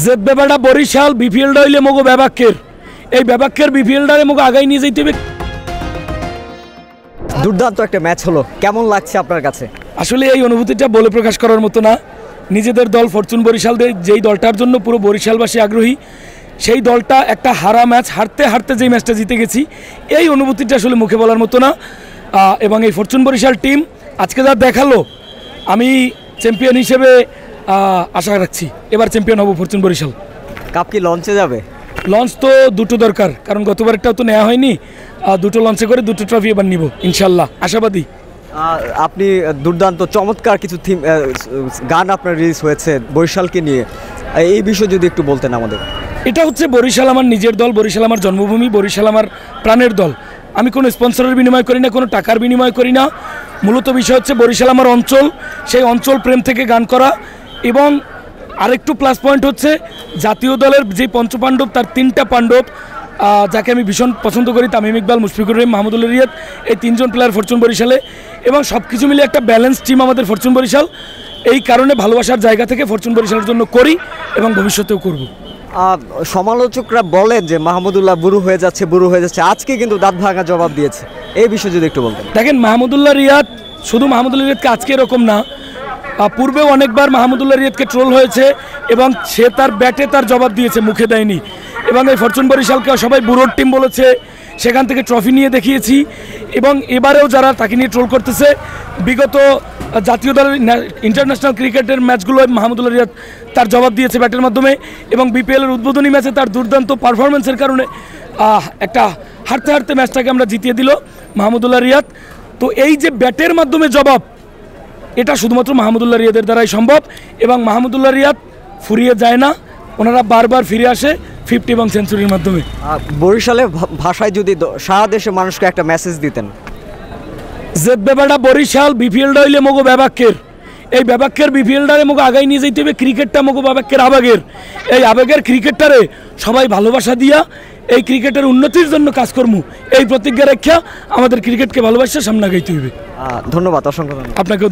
যে ব্যাপারটা বরিশাল বিপিএল হইলে মগো ব্যাবাক্যের এই ব্যাবাক্যের বিপিএলটারে মগো আগাই নিয়ে যাইতে হবে। দুর্দান্ত একটা ম্যাচ হলো, কেমন লাগছে আপনার কাছে? আসলে এই অনুভূতিটা বলে প্রকাশ করার মতো না। নিজেদের দল ফরচুন বরিশাল যেই দলটার জন্য পুরো বরিশালবাসী আগ্রহী, সেই দলটা একটা হারা ম্যাচ হারতে হারতে যেই ম্যাচটা জিতে গেছি, এই অনুভূতিটা আসলে মুখে বলার মতো না। এবং এই ফরচুন বরিশাল টিম আজকে যা দেখালো, আমি চ্যাম্পিয়ন হিসেবে আশা রাখছি এবার চ্যাম্পিয়ন হব ফরচুন বরিশাল। কাপ কি লঞ্চে যাবে? লঞ্চ তো দুটো দরকার, কারণ গতবারটাও তো নেওয়া হয়নি। দুটো লঞ্চে করে দুটো ট্রফি এবার নিব ইনশাল্লাহ, আশাবাদী। আপনি দুর্দান্ত চমৎকার কিছু থিম গান আপনার রিলিজ হয়েছে বরিশালকে নিয়ে, এই বিষয়ে যদি একটু বলতেন আমাদের। এটা হচ্ছে বরিশাল আমার নিজের দল, বরিশাল আমার জন্মভূমি, বরিশাল আমার প্রাণের দল। আমি কোনো স্পন্সরের বিনিময় করি না, কোনো টাকার বিনিময় করি না। মূলত বিষয় হচ্ছে বরিশাল আমার অঞ্চল, সেই অঞ্চল প্রেম থেকে গান করা। এবং আরেকটু প্লাস পয়েন্ট হচ্ছে জাতীয় দলের যে পঞ্চপাণ্ডব তার 3টা পাণ্ডব, যাকে আমি ভীষণ পছন্দ করি, তামিম ইকবাল, মুশফিকুর রহিম, মাহমুদুল্লাহ রিয়াদ, এই 3জন প্লেয়ার ফরচুন বরিশালে। এবং সব কিছু মিলে একটা ব্যালেন্স টিম আমাদের ফরচুন বরিশাল। এই কারণে ভালোবাসার জায়গা থেকে ফরচুন বরিশালের জন্য করি এবং ভবিষ্যতেও করব। সমালোচকরা বলেন যে মাহমুদুল্লাহ বুড়ো হয়ে যাচ্ছে, আজকে কিন্তু দাঁত ভাঙা জবাব দিয়েছে, এই বিষয়ে যদি একটু বলতেন। দেখেন, মাহমুদুল্লাহ রিয়াদ শুধু মাহমুদুল্লাহ রিয়াদকে আজকে এরকম না, পূর্বেও অনেকবার মাহমুদুল্লাহ রিয়াদকে ট্রোল হয়েছে এবং সে তার ব্যাটে তার জবাব দিয়েছে, মুখে দেয়নি। এবং এই ফরচুন বরিশালকে সবাই বুড়োর টিম বলেছে, সেখান থেকে ট্রফি নিয়ে দেখিয়েছি। এবং এবারেও যারা তাকে নিয়ে ট্রোল করতেছে, বিগত জাতীয় দলের ইন্টারন্যাশনাল ক্রিকেটের ম্যাচগুলো মাহমুদুল্লাহ রিয়াদ তার জবাব দিয়েছে ব্যাটের মাধ্যমে। এবং বিপিএলের উদ্বোধনী ম্যাচে তার দুর্দান্ত পারফরমেন্সের কারণে একটা হারতে হারতে ম্যাচটাকে আমরা জিতিয়ে দিল মাহমুদুল্লাহ রিয়াদ। তো এই যে ব্যাটের মাধ্যমে জবাব, এটা শুধুমাত্র মাহমুদুল্লাহ রিয়াদের দ্বারাই সম্ভব। এবং মাহমুদুল্লাহ রিয়াদ ফুরিয়ে যায় না, ওনারা বারবার ফিরে আসে 50 এবং সেঞ্চুরির মাধ্যমে। বরিশালের ভাষায় যদি সারা দেশের মানুষকে একটা মেসেজ দিতেন। যে ব্যাপারটা বরিশাল বিপিএল হইলে মগো ব্যাবাক্যের এই ব্যাবাক্যের বিপিএলটারে মগো আগাই নিয়ে যাইতে হবে। ক্রিকেটটা মগো ব্যাবাক্যের আবেগের, এই আবেগের ক্রিকেটটারে সবাই ভালোবাসা দিয়া এই ক্রিকেটের উন্নতির জন্য কাজ করবো, এই প্রতিজ্ঞা রেখা আমাদের ক্রিকেটকে ভালোবাসা সামনে আগাইতে হইবে। ধন্যবাদ, অসংখ্য ধন্যবাদ আপনাকেও।